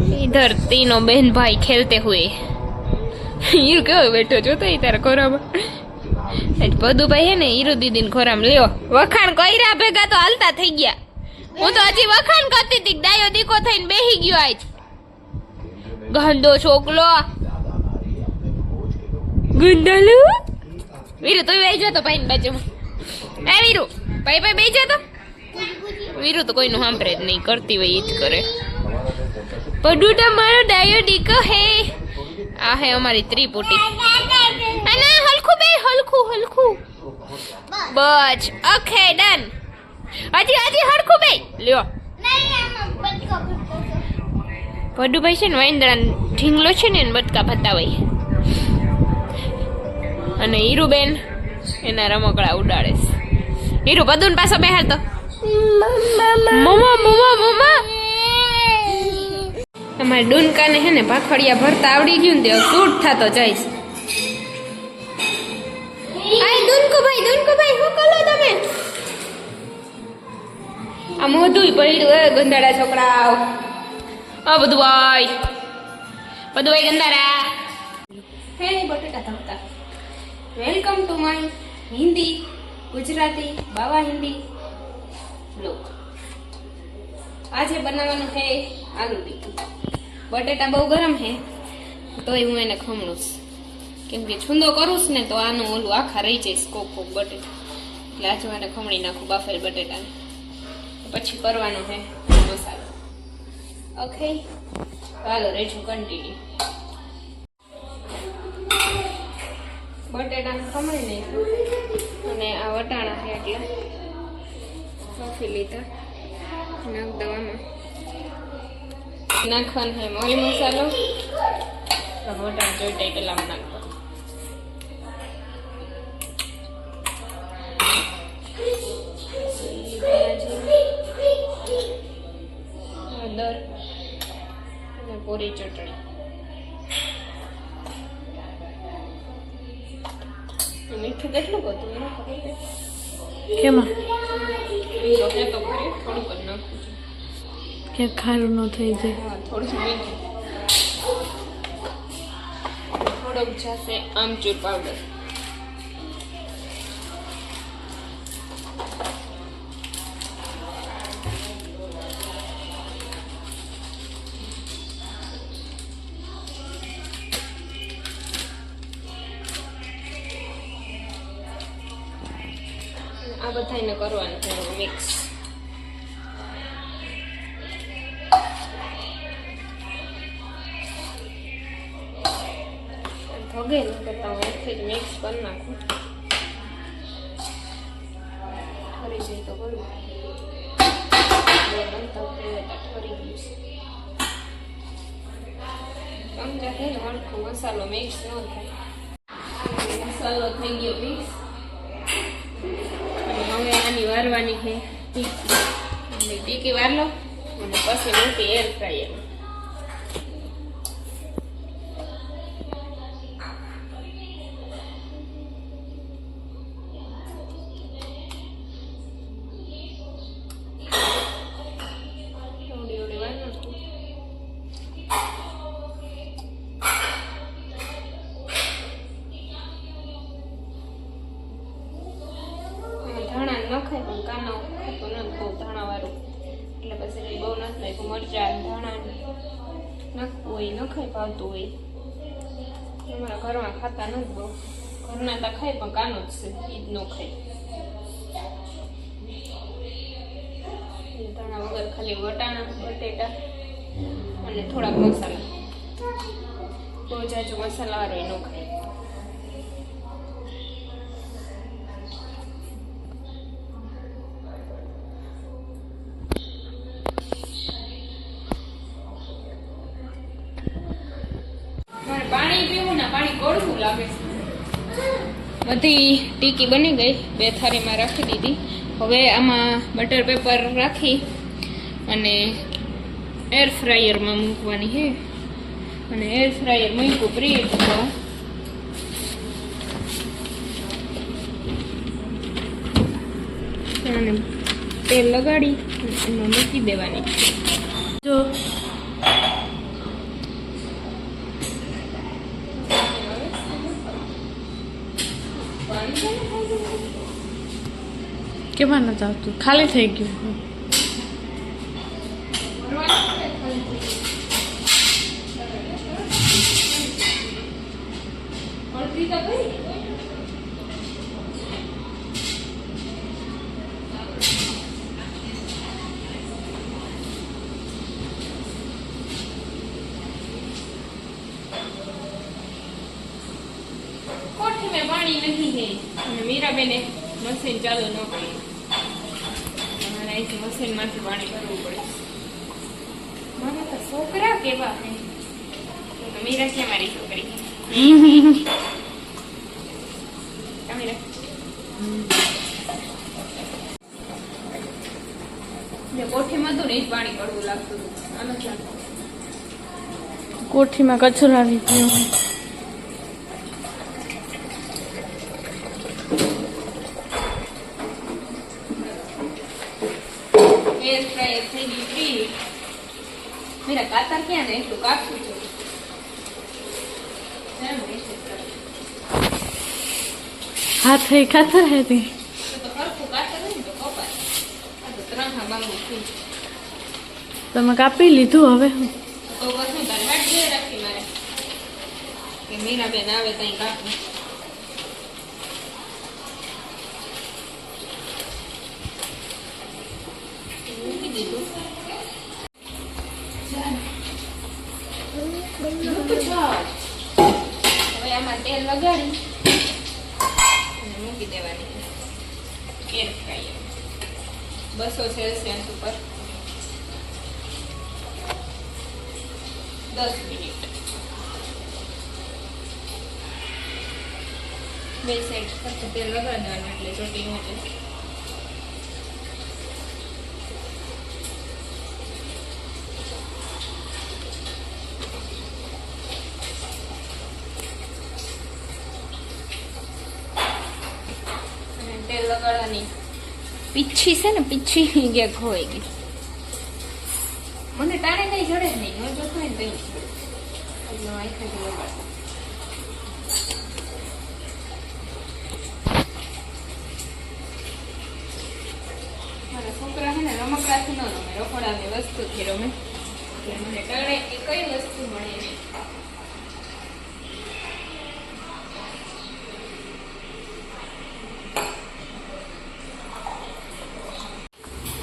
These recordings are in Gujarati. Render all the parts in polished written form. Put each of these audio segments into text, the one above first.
इधर तीनों बहन भाई खेलते हुए हीरो क्यों बैठो जो तो तारा खोरा में पदू भाई है ने हीरो दीदी ने खोरा में ल्यो वखाण कईरा भेगा तो हालता થઈ ગયા હું તો હજી વખાણ કરતી હતી ડાયો દીકો થઈને બેહી ગયો આજ ગંદો છોકલો ગુંડાલુ વીરુ તો બેહી જા તો ભાઈ ની બાજુમાં એ વીરુ ભાઈ ભાઈ બેહી જા તો વીરુ તો કોઈનું સાંભળે જ નહીં કરતી હોય ઈ જ કરે પડુડા મારો ડાયો દીકો હે આ હે અમારી ત્રિપુટી અને હલખું બે હલખું હલખું બસ ઓકે ડન હજી હજી હરખું બે લ્યો પડુભાઈ છે ને વાંદરા ઢીંગલો છે ને બટકા બતાવાય અને હીરુબેન એના રમકડા ઉડાડે છે હીરુ બધું પાછો બેહાર તો મમ્મા મમ્મા મમ્મા અમારે ડુનકાને હે ને ભાખડિયા ભરતા આવડી ગયું ને તે સૂટ થતો જઈશ આય ડુનકો ભાઈ શું કરો તમે આ મોઢું પડ્યું એ ગંદાડા છોકરાઓ આ બધું ભાઈ ગંદાડા હે બટેટા તળતા welcome to my Hindi Gujarati બાવા હિન્દી બ્લોગ આજે બનાવવાનું છે આલુ ટીકી બટેટા બહુ ગરમ છે તોય હું એને ખમણું કેમ કે છૂંદો કરું ને તો આનું ઓલું આખા રહી જઈશ કોક બટેટા એટલે આજે એને ખમણી નાખું બાફેલ બટેટાને પછી કરવાનો છે મસાલો ઓકે ચાલો રેજો કન્ટિન્યુ બટેટાને ખમણી નાખ્યું અને આ વટાણા છે એટલે બાફી લીધા નાખ દવામાં નાખવાનું છે મરી મસાલો વટાણા જોઈતા પેલામાં નાખવા હળદર અને કોરી ચટણી મીઠું કેટલું બધું એને ખબર છે કેમાં તો ખરી થોડુંક જ નાખું છું કે ખારું ન થઈ જાય હા થોડું મીઠું થોડોક જશે આમચૂર પાવડર આ બધાને કરવાનું છે મિક્સ ભગે ન કરતા હું એકથી જ મિક્સ કરી નાખું ઠરી જાય તો કરું ઠરી ગયું ચમચા છે ને હળખું મસાલો મિક્સ ન થાય મસાલો થઈ ગયો મિક્સ હવે આની વારવાની છે ટીકી વાર લો અને પછી મૂકી એર ફ્રાયર નખાય પણ કાનો ખાતો નથી બહુ ધાણાવાળું એટલે પછી બહુ નથી નાખ્યું મરચાં ધાણા નાખવું હોય નખાય ભાવતું હોય અમારા ઘરમાં ખાતા નથી બહુ ઘરના તો ખાય પણ કાનો જ છે એ જ ન ખાય ધાણા વગર ખાલી વટાણા બટેટા અને થોડાક મસાલા બહુ જાજો મસાલાવાળો ન ખાય બધી ટીકી બની ગઈ બે થાળીમાં રાખી દીધી હવે આમાં બટર પેપર રાખી અને એર ફ્રાયરમાં મૂકવાની છે અને એર ફ્રાયર મૂક્યું પ્રીટ અને તેલ લગાડી એમાં મૂકી દેવાની જો કેમાં નથી આવતું? ખાલી થઈ ગયું. કોઠી મેં પાણી નહીં હે અને મીરાબેને મશીન ચાલુ ન કરી. તમારે અહીંથી મશીનમાંથી પાણી ભરવું પડે. મને તો છોકરા કેવા હે. મીરા છે મારી છોકરી. કોઠીમાં તો નહીં પાણી પડવું લાગતું હતું. કોઠીમાં કચરો આવી ગયો. એર ફ્રાયર થઈ ગઈ ફ્રી. મેરા કાતર ક્યાં ને એટલું કાપવું છે. હાથ થઈ ખાતર હે તે તો હરખું કાતર હોય ને તો કપાય. આ તો ત્રણ હા બાંગું થઈ. તમે કાપી લીધું હવે. તો બસ હું તારે વાટ જોઈ રાખી મારે કે મીરાબેન આવે ત્યાં કાપવું. મૂકી દીધું. હવે આમાં તેલ લગાડી અને મૂકી દેવાની એર ફ્રાયર 200 સેલ્સિયસ ઉપર 10 મિનિટ. બે સાઈડ ફક્ત તેલ લગાડવાનું એટલે ચોટી ન જાય. તેલ લગાડવાની પીછી છે ને, પીછી ક્યાંક ખોવાઈ ગઈ. મને ટાણે કઈ જડે જ નહીં. ન જોતો હોય ને તો આખાથી લગાડ. મારા છોકરા છે ને રમકડાથી ન રમે, રખોડાની વસ્તુથી રમે. એટલે મને ટાણે એ કઈ વસ્તુ મળે નહીં.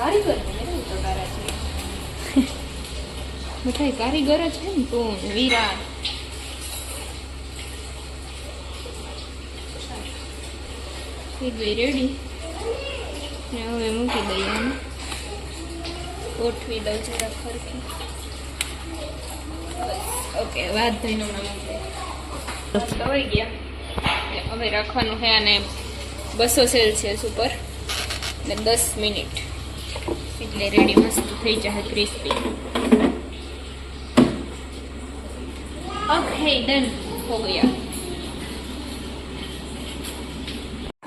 કારીગર બધા કારીગર જ છે ને. તું વીરા થઈ ગઈ રેડી. હવે મૂકી દઈએ આને, ગોઠવી દઉં જરા ફરકી. ઓકે, વાત થઈને હમણાં મૂકી દઈ ગયા. હવે રાખવાનું છે આને 200 સેલ્સિયસ ઉપર 10 મિનિટ એટલે રેડી મસ્ત થઈ જાય ક્રિસ્પી. ઓકે ડન હો ગયા.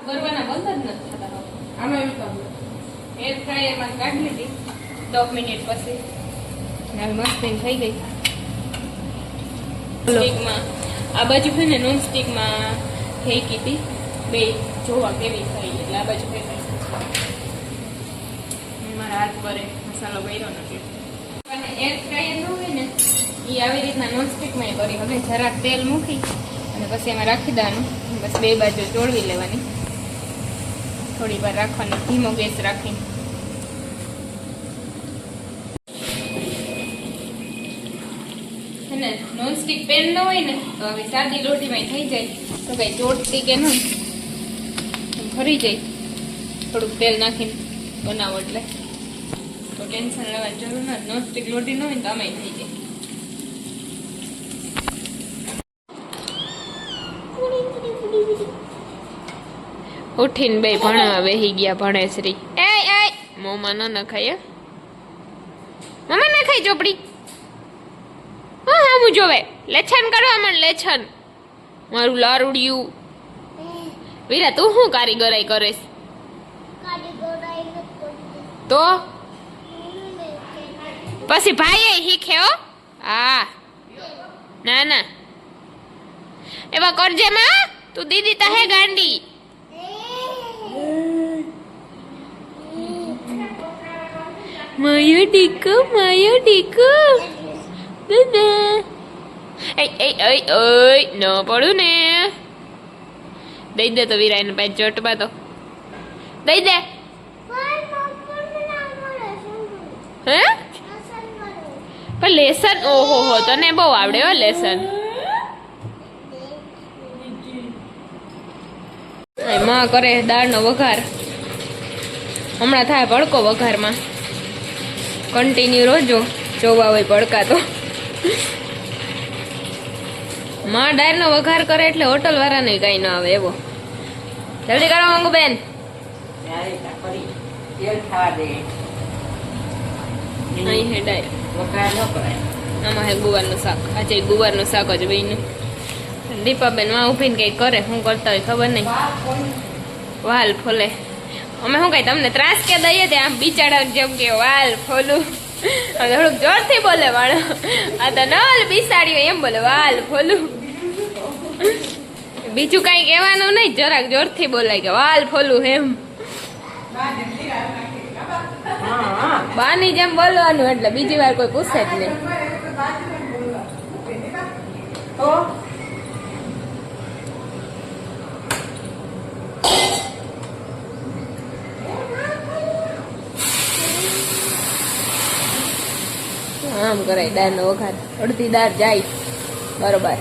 કરવાના બંધ જ નથી થતા. આમાં એવું કામ એર ફ્રાયરમાં કાઢી લીધી 10 મિનિટ પછી હવે મસ્ત થઈ ગઈ. સ્ટીકમાં આ બાજુ છે ને નોન સ્ટીકમાં થઈ ગઈ હતી. બે જોવા કેવી થઈ એટલે આ બાજુ થઈ ગઈ. મારા હાથ પર મસાલો કર્યો નથી. અને એર ફ્રાયર ન હોય ને એ આવી રીતના નોનસ્ટિકમાં કરી. હવે જરાક તેલ મૂકી અને પછી એમાં રાખી દેવાનું. બસ બે બાજુ ચોળવી લેવાની. થોડી વાર રાખવાની ધીમો ગેસ રાખીને. અને નોનસ્ટિક પેન ન હોય ને તો હવે સાદી રોટીમાં થઈ જાય તો કઈ ચોટતી કે ન ભરી જાય. થોડુંક તેલ નાખીને બનાવો એટલે તો ટેન્શન લેવાની જરૂર નથી. નોનસ્ટિક રોટી ન હોય ને તો આમાં થઈ જાય. ઉઠીને બે ભણવા બેહી ગયા. ભણેશ્રી એ મોમાં ન નખાય. મમ્મા ના ખાઈ ચોપડી. હા હા હું જોવે લેછન કરવા માંડ. લેછન મારું લારુડિયું. વીરા તું શું કારીગરાઈ કરેશ? તો પછી ભાઈ શીખે હો. હા ના ના એવા કરજે માં. તું દીદી તાહે ગાંડી. માયો ડીકો દાદા એ ન પડું ને દઈ દે તો વિરાય ને પાછ ચોટમાં તો દઈ દે હે પણ લેસન ઓહો હો તને બહુ આવડે હો લેસન માં કરે દાળનો વઘાર હમણાં થાય ભડકો વઘારમાં કન્ટિન્યુ રોજો જોવા હોય ભડકા તો માં દાળનો વઘાર કરે એટલે હોટલ વાળાને કઈ ન આવે એવો જલ્દી કરો મંગુ બેન અહીં હે ડાળ આમાં હે ગુવારનું શાક આજે ગુવારનું શાક જ બન્યું દીપાબેન માં ઉભીને કઈ કરે શું કરતા હોય ખબર નહીં વાલ ફોલે અમે શું કઈ તમને ત્રાસ કે દઈએ ત્યાં બિચારા જેમ કે વાલ ફોલું થોડુંક જોરથી બોલે વાળો આ તો નલ બિસાડ્યું એમ બોલે વાલ ફોલું બીજું કઈ કહેવાનું નહીં જરાક જોરથી બોલાય કે વાલ ફોલું એમ બાની જેમ બોલવાનું એટલે બીજી વાર કોઈ પૂછે જ નહીં આમ કરાય દાળ નો વઘાર અડધી દાળ જાય બરોબર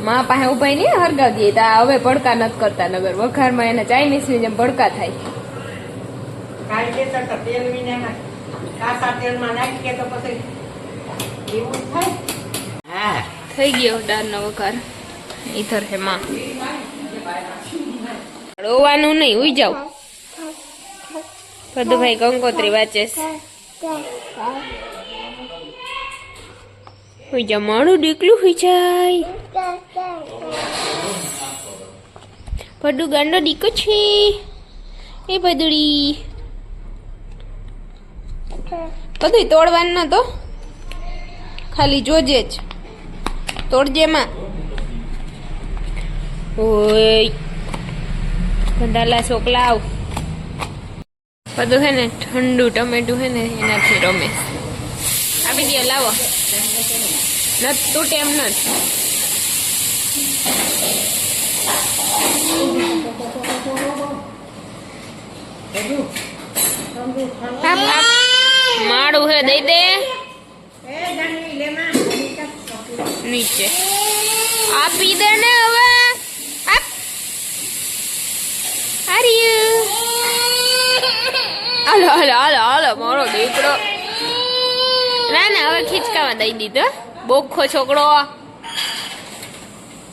માં પાસે ઉપાય નહીં હરગાવી દઈએ હવે ભડકા નથી કરતા નગર વઘારમાં એને ચાઇનીઝ ની જેમ ભડકા થાય થઈ ગયો દાળ નો વઘાર ઈધર હે માં રોવાનું નહીં ઉઈ જાવ પદુભાઈ કંકોત્રી વાંચે હોય જા મારું દીકલું હોય જાય પડુ ગાંડો દીકો છે એ પદુડી બધું તોડવાનું ન તો ખાલી જોજે જ તોડજે માં ઓય ગંધાલા છોકલાવ બધું હે ને ઠંડુ ટમેટું હે ને એનાથી રમે આપી દે લાવો નત તૂટે એમ નત માળું હે દઈ દે નીચે આપી દે ને હવે આપ હાલો હાલો હાલો હાલો મારો દીકરો ના ના હવે ખીચકામાં દઈ દીધો બોખો છોકરો